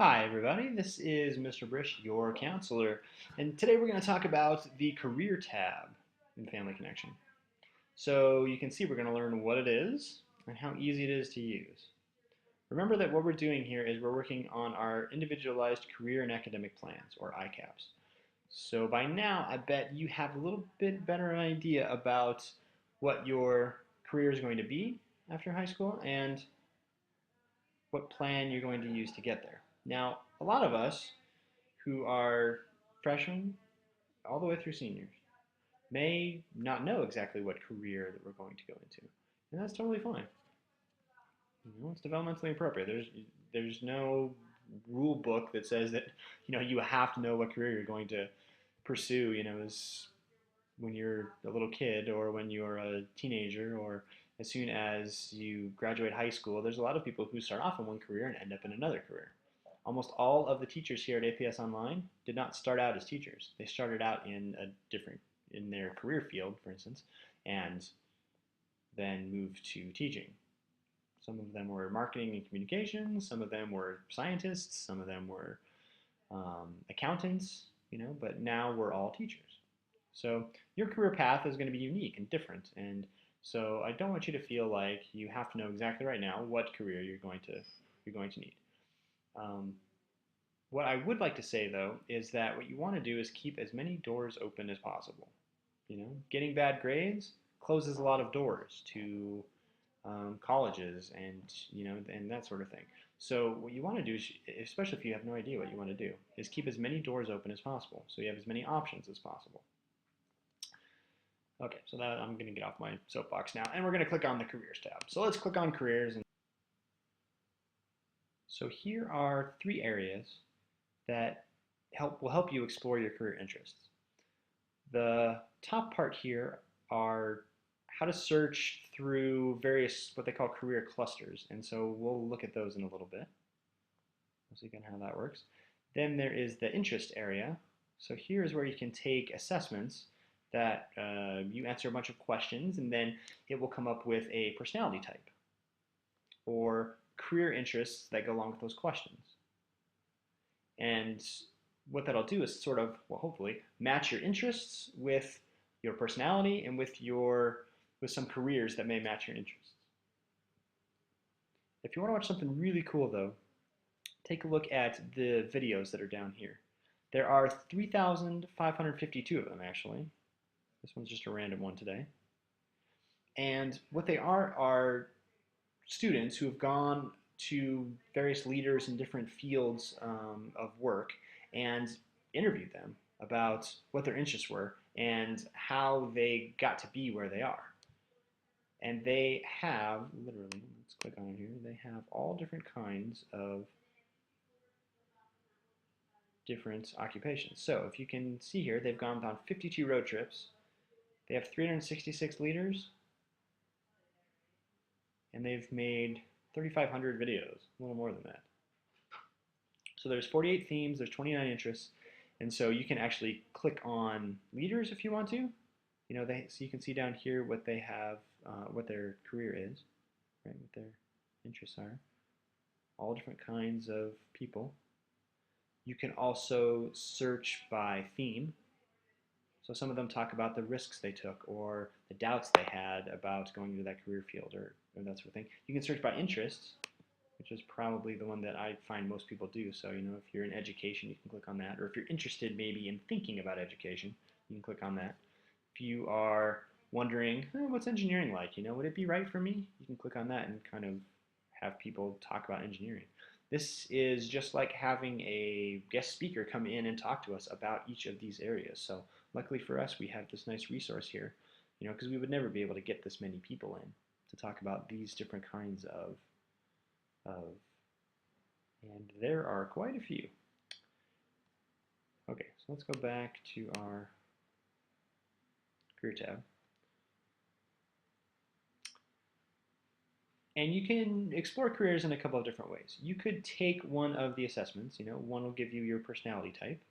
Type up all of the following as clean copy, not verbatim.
Hi, everybody. This is Mr. Brysh, your counselor, and today we're going to talk about the Career tab in Family Connection. So you can see we're going to learn what it is and how easy it is to use. Remember that what we're doing here is we're working on our Individualized Career and Academic Plans, or ICAPs. So by now, I bet you have a little bit better idea about what your career is going to be after high school and what plan you're going to use to get there. Now, a lot of us who are freshmen all the way through seniors may not know exactly what career that we're going to go into, and that's totally fine. It's developmentally appropriate. There's no rule book that says that you have to know what career you're going to pursue. As when you're a little kid or when you're a teenager or as soon as you graduate high school, there's a lot of people who start off in one career and end up in another career. Almost all of the teachers here at APS Online did not start out as teachers. They started out in their career field, for instance, and then moved to teaching. Some of them were marketing and communications. Some of them were scientists. Some of them were accountants. But now we're all teachers. So your career path is going to be unique and different, and so I don't want you to feel like you have to know exactly right now what career you're going to need. Um, what I would like to say though is that what you want to do is keep as many doors open as possible. Getting bad grades closes a lot of doors to colleges and that sort of thing. So what you want to do, especially if you have no idea what you want to do, is keep as many doors open as possible, so you have as many options as possible. Okay, so that I'm going to get off my soapbox now, and we're going to click on the Careers tab. So let's click on Careers. So here are 3 areas that will help you explore your career interests. The top part here are how to search through various what they call career clusters, and so we'll look at those in a little bit. We'll see again how that works. Then there is the interest area. So here is where you can take assessments that you answer a bunch of questions, and then it will come up with a personality type or career interests that go along with those questions. And what that'll do is sort of, well, hopefully, match your interests with your personality and with some careers that may match your interests. If you want to watch something really cool, though, take a look at the videos that are down here. There are 3,552 of them, actually. This one's just a random one today. And what they are students who have gone to various leaders in different fields of work and interviewed them about what their interests were and how they got to be where they are. And they have, literally, let's click on it here, they have all different kinds of different occupations. So if you can see here, they've gone on 52 road trips. They have 366 leaders, and they've made 3,500 videos, a little more than that. So there's 48 themes, there's 29 interests, and so you can actually click on leaders if you want to. So you can see down here what they have, what their career is, right? What their interests are. All different kinds of people. You can also search by theme. So some of them talk about the risks they took or the doubts they had about going into that career field or that sort of thing. You can search by interests, which is probably the one that I find most people do. So, if you're in education, you can click on that. Or if you're interested maybe in thinking about education, you can click on that. If you are wondering, what's engineering like? Would it be right for me? You can click on that and kind of have people talk about engineering. This is just like having a guest speaker come in and talk to us about each of these areas. So luckily for us, we have this nice resource here, because we would never be able to get this many people in to talk about these different kinds of, and there are quite a few. Okay, so let's go back to our career tab. And you can explore careers in a couple of different ways. You could take one of the assessments, one will give you your personality type.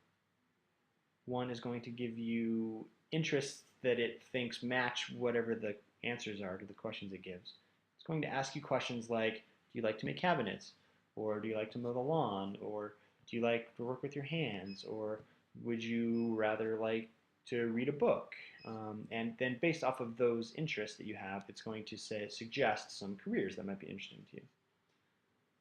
One is going to give you interests that it thinks match whatever the answers are to the questions it gives. It's going to ask you questions like, do you like to make cabinets? Or do you like to mow the lawn? Or do you like to work with your hands? Or would you rather like to read a book? And then based off of those interests that you have, it's going to suggest some careers that might be interesting to you.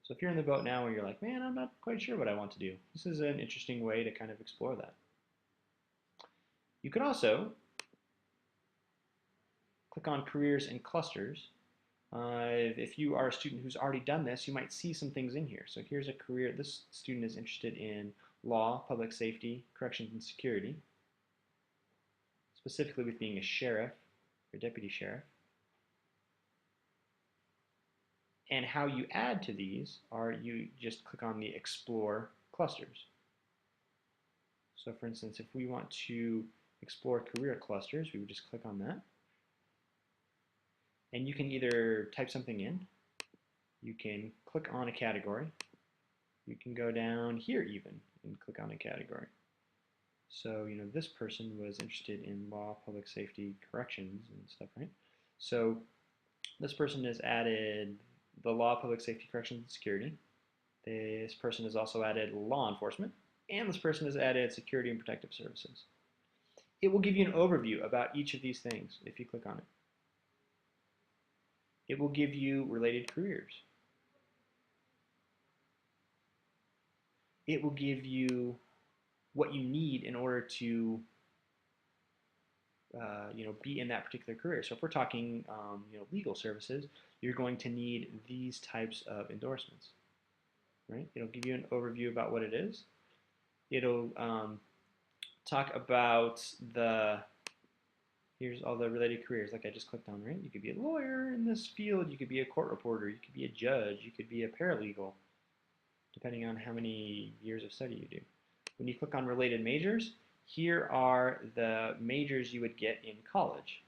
So if you're in the boat now and you're like, man, I'm not quite sure what I want to do, this is an interesting way to kind of explore that. You could also click on careers and clusters. If you are a student who's already done this, you might see some things in here. So here's a career. This student is interested in law, public safety, corrections, and security, specifically with being a sheriff or deputy sheriff. And how you add to these are you just click on the explore clusters. So for instance, if we want to explore career clusters, we would just click on that. And you can either type something in, you can click on a category, you can go down here even and click on a category. So, this person was interested in law, public safety, corrections, and stuff, right? So this person has added the law, public safety, corrections, and security. This person has also added law enforcement, and this person has added security and protective services. It will give you an overview about each of these things if you click on it. It will give you related careers. It will give you what you need in order to be in that particular career. So if we're talking legal services, you're going to need these types of endorsements, right? It'll give you an overview about what it is. It'll talk about here's all the related careers like I just clicked on, right? You could be a lawyer in this field, you could be a court reporter, you could be a judge, you could be a paralegal, depending on how many years of study you do. When you click on related majors, here are the majors you would get in college.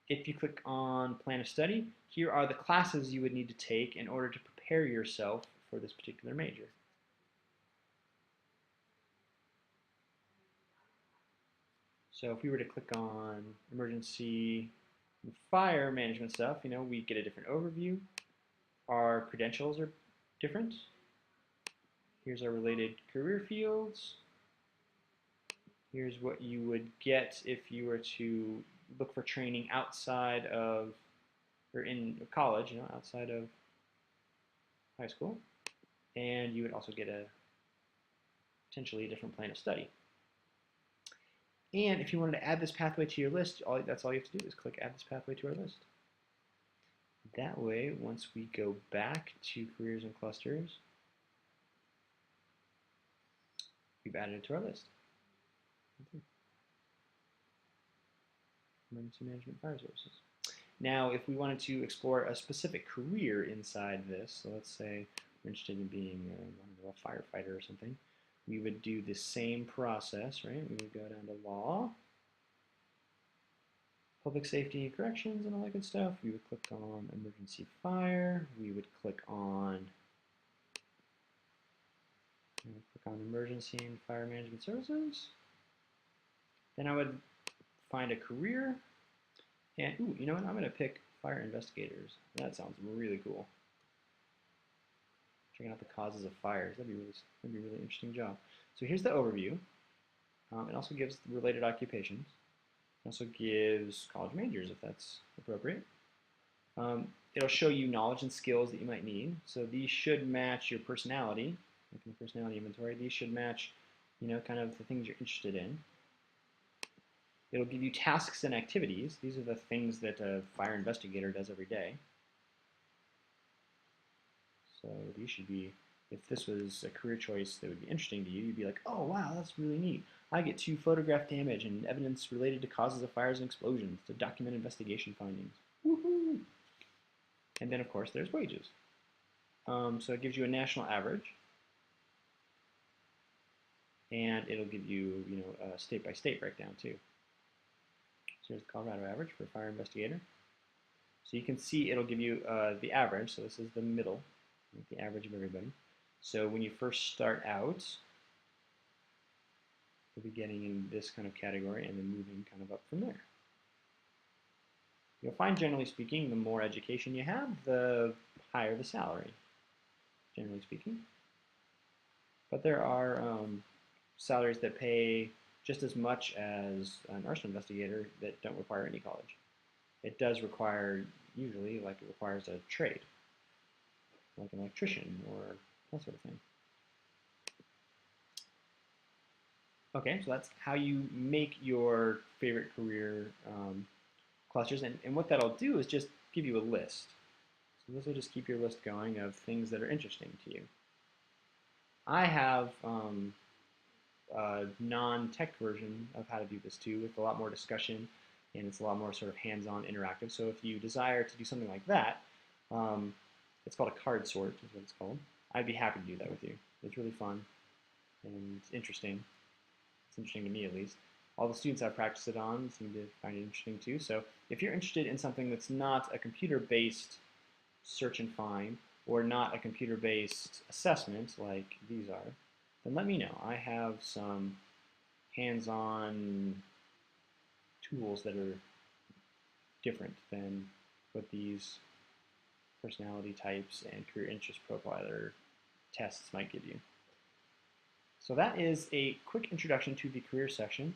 If you click on plan of study, here are the classes you would need to take in order to prepare yourself for this particular major. So if we were to click on emergency and fire management stuff, we get a different overview. Our credentials are different. Here's our related career fields. Here's what you would get if you were to look for training outside of, or in college, outside of high school. And you would also get potentially a different plan of study. And if you wanted to add this pathway to your list, that's all you have to do is click add this pathway to our list. That way, once we go back to careers and clusters, we've added it to our list. Emergency management, fire services. Now, if we wanted to explore a specific career inside this, so let's say we're interested in being a firefighter or something, we would do the same process, right? We would go down to law, public safety and corrections and all that good stuff. We would click on emergency fire. We would click on emergency and fire management services. Then I would find a career. And ooh, you know what? I'm going to pick fire investigators. That sounds really cool. Checking out the causes of fires. That'd be a really interesting job. So here's the overview. It also gives related occupations. It also gives college majors if that's appropriate. It'll show you knowledge and skills that you might need. So these should match your personality. Like in the personality inventory, these should match, kind of the things you're interested in. It'll give you tasks and activities. These are the things that a fire investigator does every day. So these should be, if this was a career choice that would be interesting to you, you'd be like, oh wow, that's really neat. I get to photograph damage and evidence related to causes of fires and explosions to document investigation findings. Woohoo! And then of course there's wages. So it gives you a national average. And it'll give you, a state-by-state breakdown too. So here's the Colorado average for a fire investigator. So you can see it'll give you the average. So this is the middle, the average of everybody. So when you first start out, you'll be getting in this kind of category and then moving kind of up from there. You'll find, generally speaking, the more education you have, the higher the salary, generally speaking. But there are salaries that pay just as much as an arson investigator that don't require any college. It does require, usually, like it requires a trade, like an electrician or that sort of thing. Okay, so that's how you make your favorite career clusters. And what that'll do is just give you a list. So this will just keep your list going of things that are interesting to you. I have a non-tech version of how to do this too, with a lot more discussion, and it's a lot more sort of hands-on interactive. So if you desire to do something like that, it's called a card sort, is what it's called. I'd be happy to do that with you. It's really fun and interesting. It's interesting to me, at least. All the students I've practiced it on seem to find it interesting too. So if you're interested in something that's not a computer-based search and find, or not a computer-based assessment like these are, then let me know. I have some hands-on tools that are different than what these personality types and career interest profiler tests might give you. So that is a quick introduction to the career section.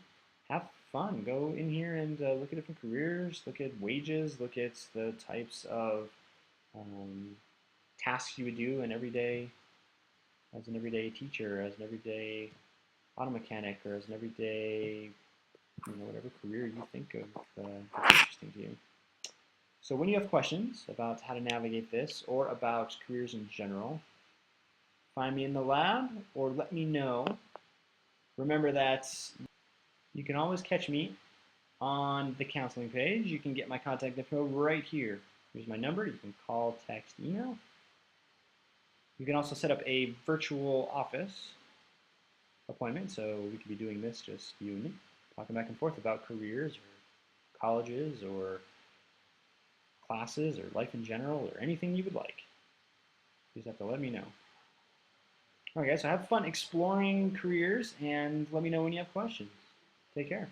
Have fun. Go in here and look at different careers, look at wages, look at the types of tasks you would do as an everyday teacher, as an everyday auto mechanic, or as an everyday, whatever career you think of that's interesting to you. So when you have questions about how to navigate this or about careers in general, find me in the lab or let me know. Remember that you can always catch me on the counseling page. You can get my contact info right here. Here's my number. You can call, text, email. You can also set up a virtual office appointment, so we could be doing this, just you and me, talking back and forth about careers or colleges or classes or life in general or anything you would like. You just have to let me know. All right, guys, so have fun exploring careers and let me know when you have questions. Take care.